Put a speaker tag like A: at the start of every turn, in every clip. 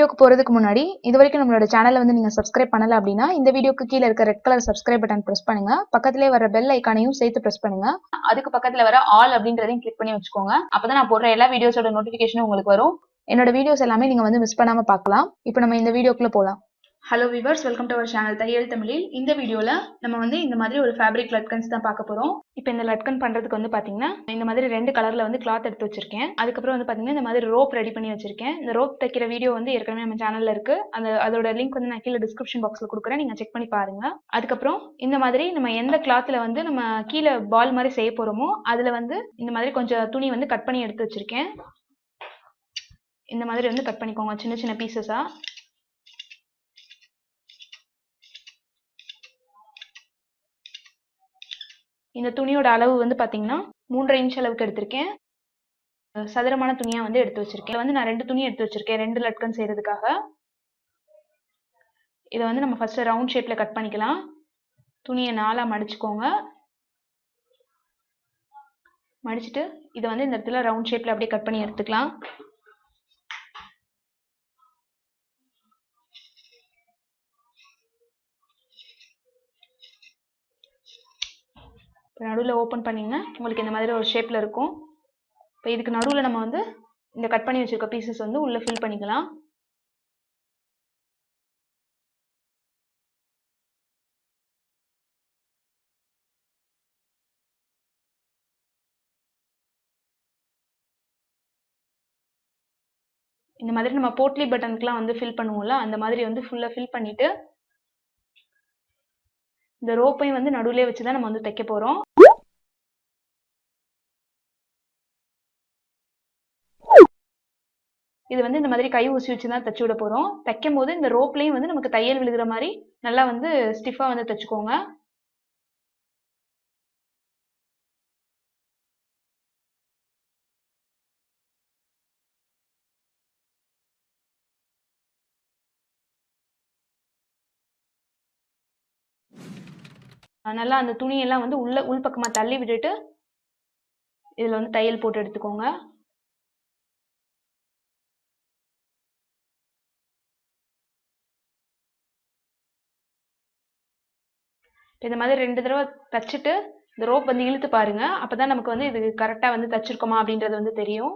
A: வீடியோக்கு போறதுக்கு முன்னாடி இதுவரைக்கும் நம்மளோட சேனலை வந்து நீங்க சப்ஸ்கிரைப் பண்ணல அப்படின்னா இந்த வீடியோக்கு கீழே இருக்க red colour subscribe button press பண்ணுங்க. பக்கத்திலே வர பெல் ஐக்கானையும் சேர்த்து பிரஸ் பண்ணுங்க. அதுக்கு பக்கத்துல வர ஆல் அப்படின்றதையும் கிளிக் பண்ணி வச்சுக்கோங்க. அப்பதான் நான் போடுற எல்லா வீடியோஸோட நோட்டிபிகேஷனும் உங்களுக்கு வரும். என்னோட வீடியோஸ் எல்லாமே நீங்க வந்து மிஸ் பண்ணாம பார்க்கலாம். இப்போ நம்ம இந்த வீடியோக்குள்ள போலாம். Hello viewers, welcome to our channel தையல் தமிழில். இந்த வீடியோல நம்ம வந்து இந்த மாதிரி ஒரு ஃபேப்ரிக் லட்கன்ஸ் தான் பார்க்க போறோம். இப்போ இந்த லட்கன் பண்றதுக்கு வந்து பாத்தீங்கன்னா இந்த மாதிரி 2 கலர்ல வந்து கிளாத் எடுத்து வச்சிருக்கேன். அதுக்கப்புறம் வந்து பாத்தீங்கன்னா இந்த மாதிரி ரோப் ரெடி பண்ணி வச்சிருக்கேன். இந்த ரோப் தைக்கிற வீடியோ வந்து ஏற்கனவே நம்ம சேனல்ல இருக்கு. அதோட லிங்க் வந்து நான் கீழே டிஸ்கிரிப்ஷன் பாக்ஸ்ல கொடுக்குறேன், நீங்க செக் பண்ணி பாருங்க. அதுக்கப்புறம் இந்த மாதிரி நம்ம எந்த கிளாத்ல வந்து நம்ம கீழே பால் மாதிரி செய்ய போறோமோ அதுல வந்து இந்த மாதிரி கொஞ்சம் துணி வந்து கட் பண்ணி எடுத்து வச்சிருக்கேன். இந்த மாதிரி வந்து கட் பண்ணிக்கோங்க சின்ன சின்ன பீசஸா. இந்த துணியோட அளவு வந்து பாத்தீங்கன்னா 3.5 இன்ச் அளவுக்கு எடுத்திருக்கேன். சதுரமான துணியா வந்து எடுத்து வச்சிருக்கேன். வந்து நான் 2 துணி எடுத்து வச்சிருக்கேன் 2 லட்கன் செய்யறதுக்காக. இதை வந்து நம்ம ஃபர்ஸ்ட் ரவுண்ட் ஷேப்ல கட் பண்ணிக்கலாம். துணியை 4ஆ மடிச்சுக்கோங்க. மடிச்சுட்டு இதை வந்து இந்த இடத்துல ரவுண்ட் ஷேப்ல அப்படியே கட் பண்ணி எடுத்துக்கலாம். இப்போ நடுவில் ஓப்பன் பண்ணிங்கன்னா உங்களுக்கு இந்த மாதிரி ஒரு ஷேப்ல இருக்கும். இப்போ இதுக்கு நடுவில் நம்ம வந்து இந்த கட் பண்ணி வச்சிருக்க பீசஸ் வந்து உள்ள ஃபில் பண்ணிக்கலாம். இந்த மாதிரி நம்ம போட்லி பட்டனுக்குலாம் வந்து ஃபில் பண்ணுவோம்ல, அந்த மாதிரி வந்து ஃபுல்லா ஃபில் பண்ணிட்டு இந்த ரோப்பையும் வந்து நடுவுலயே வச்சுதான் நம்ம வந்து தைக்க போறோம். இது வந்து இந்த மாதிரி கை ஊசி வச்சு தான் தைச்சு விட போறோம். தைக்கும் போது இந்த ரோப்லயும் வந்து நமக்கு தையல் விழுகிற மாதிரி நல்லா வந்து ஸ்டிஃபா வந்து தைச்சுக்கோங்க. நல்லா அந்த துணியெல்லாம் வந்து உள் பக்கமா தள்ளி விட்டுட்டு இதுல வந்து தையல் போட்டு எடுத்துக்கோங்க. இந்த மாதிரி 2 தடவை தச்சுட்டு இந்த ரோப் வந்து இழுத்து பாருங்க. அப்பதான் நமக்கு வந்து இது கரெக்டா வந்து தச்சிருக்கோமா அப்படின்றது வந்து தெரியும்.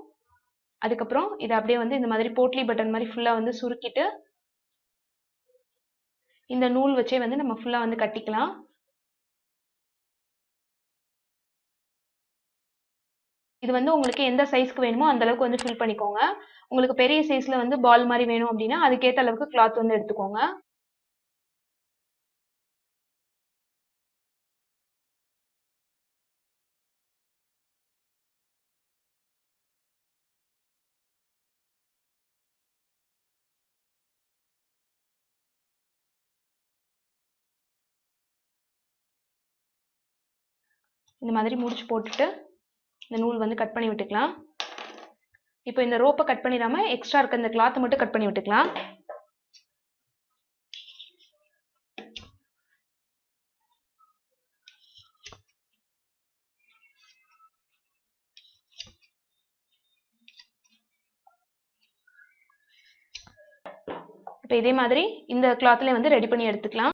A: அதுக்கப்புறம் இதை அப்படியே வந்து இந்த மாதிரி போட்லி பட்டன் மாதிரி ஃபுல்லா வந்து சுருக்கிட்டு இந்த நூல் வச்சே வந்து நம்ம ஃபுல்லா வந்து கட்டிக்கலாம். இது வந்து உங்களுக்கு எந்த சைஸ்க்கு வேணுமோ அந்த அளவுக்கு வந்து ஃபில் பண்ணிக்கோங்க. உங்களுக்கு பெரிய சைஸ்ல வந்து பால் மாதிரி வேணும் அப்படின்னா அதுக்கேற்ற அளவுக்கு கிளாத் வந்து எடுத்துக்கோங்க. இந்த மாதிரி முடிச்சு போட்டுட்டு இந்த நூல் வந்து கட் பண்ணி விட்டுக்கலாம். இப்போ இந்த ரோப்பை கட் பண்ணிடாம எக்ஸ்ட்ரா இருக்க இந்த கிளாத் மட்டும் கட் பண்ணி விட்டுக்கலாம். இப்போ இதே மாதிரி இந்த கிளாத்ல வந்து ரெடி பண்ணி எடுத்துக்கலாம்.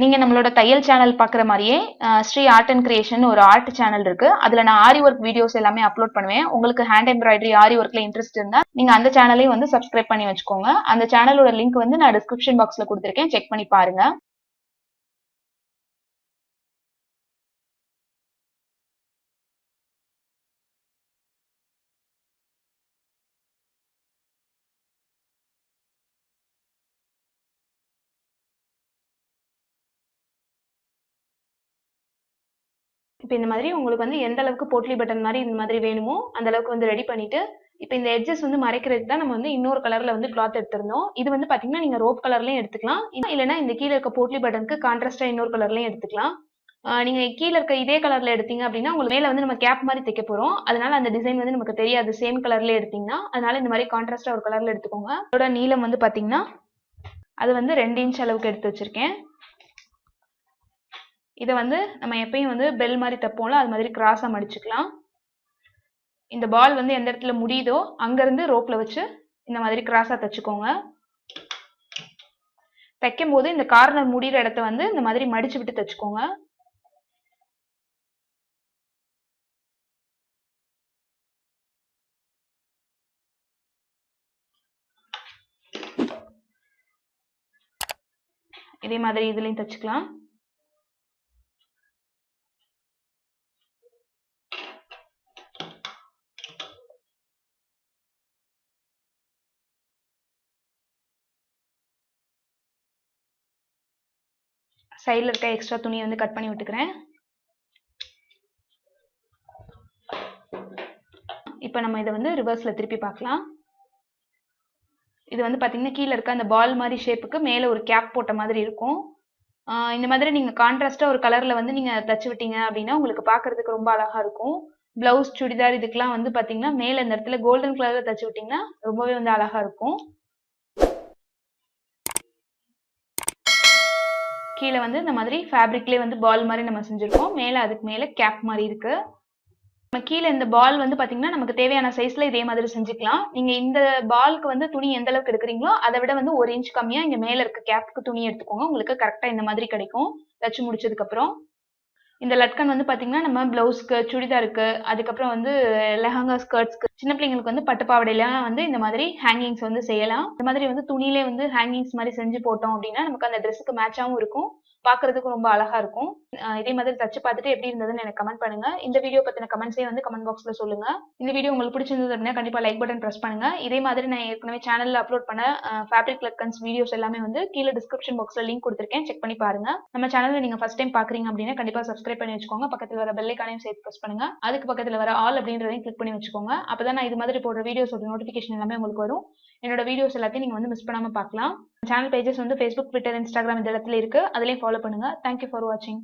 A: நீங்க நம்மளோட தையல் சேனல் பாக்குற மாதிரியே ஸ்ரீ ஆர்ட் அண்ட் கிரியேஷன் ஒரு ஆர்ட் சேனல் இருக்கு. அதுல நான் ஆரி ஒர்க் வீடியோஸ் எல்லாமே அப்லோட் பண்ணுவேன். உங்களுக்கு ஹேண்ட் எம்ப்ராய்டரி ஆரி ஒர்க்ல இன்ட்ரெஸ்ட் இருந்தா நீங்க அந்த சேனலையும் வந்து சப்ஸ்கிரைப் பண்ணி வச்சுக்கோங்க. அந்த சேனலோட லிங்க் வந்து நான் டிஸ்கிரிப்ஷன் பாக்ஸ்ல கொடுத்துருக்கேன், செக் பண்ணி பாருங்க. இப்போ இந்த மாதிரி உங்களுக்கு வந்து எந்த அளவுக்கு போட்லி பட்டன் மாதிரி இந்த மாதிரி வேணுமோ அந்த அளவுக்கு வந்து ரெடி பண்ணிட்டு, இப்போ இந்த எட்ஜஸ் வந்து மறைக்கிறதுக்கு தான் நம்ம வந்து இன்னொரு கலர்ல வந்து கிளாத் எடுத்திருந்தோம். இது வந்து பாத்தீங்கன்னா நீங்க ரோப் கலர்லயும் எடுத்துக்கலாம், இல்லைன்னா இந்த கீழே இருக்க போட்லி பட்டனுக்கு கான்ட்ராஸ்டா இன்னொரு கலர்லயும் எடுத்துக்கலாம். நீங்க கீழே இருக்க இதே கலர்ல எடுத்தீங்க அப்படின்னா உங்களுக்கு மேல வந்து நம்ம கேப் மாதிரி தைக்க போறோம். அதனால அந்த டிசைன் வந்து நமக்கு தெரியாது சேம் கலர்ல எடுத்தீங்கன்னா. அதனால இந்த மாதிரி கான்ட்ராஸ்டா ஒரு கலர்ல எடுத்துக்கோங்க. இதோட நீளம் வந்து பாத்தீங்கன்னா அது வந்து 2 இன்ச் அளவுக்கு எடுத்து வச்சிருக்கேன். இதை வந்து நம்ம எப்பயும் வந்து பெல் மாதிரி தைப்போம்ல அது மாதிரி கிராஸா மடிச்சுக்கலாம். இந்த பால் வந்து எந்த இடத்துல முடியுதோ அங்க இருந்து ரோப்ல வச்சு இந்த மாதிரி கிராஸா தைச்சுக்கோங்க. தைக்கும் போது இந்த கார்னர் முடிகிற இடத்த வந்து இந்த மாதிரி மடிச்சு விட்டு தைச்சுக்கோங்க. இதே மாதிரி இதுலயும் தைச்சுக்கலாம். சைடுல இருக்க எக்ஸ்ட்ரா துணியை வந்து கட் பண்ணி விட்டுக்கிறேன். இப்போ நம்ம இதை வந்து ரிவர்ஸ்ல திருப்பி பார்க்கலாம். இது வந்து பாத்தீங்கன்னா கீழே இருக்க அந்த பால் மாதிரி ஷேப்புக்கு மேல ஒரு கேப் போட்ட மாதிரி இருக்கும். இந்த மாதிரி நீங்க கான்ட்ராஸ்டா ஒரு கலர்ல வந்து நீங்க தச்சு விட்டீங்க அப்படின்னா உங்களுக்கு பாக்குறதுக்கு ரொம்ப அழகா இருக்கும். பிளவுஸ் சுடிதார் இதுக்கெல்லாம் வந்து பாத்தீங்கன்னா மேல இந்த இடத்துல கோல்டன் கலர்ல தச்சு விட்டீங்கன்னா ரொம்பவே வந்து அழகா இருக்கும். கீழே வந்து இந்த மாதிரி ஃபேப்ரிக்லேயே வந்து பால் மாதிரி நம்ம செஞ்சிருக்கோம். மேல அதுக்கு மேல கேப் மாதிரி இருக்கு. நம்ம கீழே இந்த பால் வந்து பாத்தீங்கன்னா நமக்கு தேவையான சைஸ்ல இதே மாதிரி செஞ்சுக்கலாம். நீங்க இந்த பாலுக்கு வந்து துணி எந்த அளவுக்கு எடுக்கிறீங்களோ அதை விட வந்து 1 இன்ச் கம்மியா இங்க மேல இருக்க கேப்புக்கு துணி எடுத்துக்கோங்க. உங்களுக்கு கரெக்டா இந்த மாதிரி கிடைக்கும் தச்சு முடிச்சதுக்கு அப்புறம். இந்த லட்கன் வந்து பாத்தீங்கன்னா நம்ம பிளவுஸ்க்கு சுடிதாருக்கு அதுக்கப்புறம் வந்து லெஹங்கா ஸ்கர்ட்ஸ்க்கு சின்ன பிள்ளைங்களுக்கு வந்து பட்டு பாவாடையில வந்து இந்த மாதிரி ஹேங்கிங்ஸ் வந்து செய்யலாம். இந்த மாதிரி வந்து துணியிலே வந்து ஹேங்கிங்ஸ் மாதிரி செஞ்சு போட்டோம் அப்படின்னா நமக்கு அந்த ட்ரெஸ்ஸுக்கு மேட்சாவும் இருக்கும், பாக்குறதுக்கும் ரொம்ப அழகா இருக்கும். இதே மாதிரி தச்சு பார்த்துட்டு எப்படி இருந்ததுன்னு எனக்கு கமெண்ட் பண்ணுங்க. இந்த வீடியோ பத்தின கமெண்ட்ஸையும் வந்து கமெண்ட் பாக்ஸ்ல சொல்லுங்க. இந்த வீடியோ உங்களுக்கு பிடிச்சிருந்தது அப்படின்னா கண்டிப்பா லைக் பட்டன் பிரஸ் பண்ணுங்க. இதே மாதிரி நான் ஏற்கனவே சேனல்ல அப்லோட் பண்ண ஃபேப்ரிக் லட்கன்ஸ் வீடியோஸ் எல்லாமே வந்து கீழே டிஸ்கிரிப்ஷன் பாக்ஸ்ல லிங்க் கொடுத்துருக்கேன், செக் பண்ணி பாருங்க. நம்ம சேனல்ல நீங்க ஃபர்ஸ்ட் டைம் பாக்குறீங்க அப்படின்னா கண்டிப்பா சப்ஸ்கிரைப் பண்ணி வச்சுக்கோங்க. பக்கத்துல வர பெல் ஐகானையும் சேர்த்து பிரஸ் பண்ணுங்க. அதுக்கு பக்கத்துல வர ஆல் அப்படின்றதையும் கிளிக் பண்ணி வச்சுக்கோங்க. அப்பதான் நான் இது மாதிரி போடுற வீடியோஸோட நோட்டிபிகேஷன் எல்லாமே உங்களுக்கு வரும். என்னோட வீடியோஸ் எல்லாத்தையும் நீங்க வந்து மிஸ் பண்ணாம பார்க்கலாம். சேனல் பேஜஸ் வந்து Facebook, Twitter, Instagram இந்த இடத்துல இருக்கு. அதுலயும் ஃபாலோ பண்ணுங்க. Thank you for watching.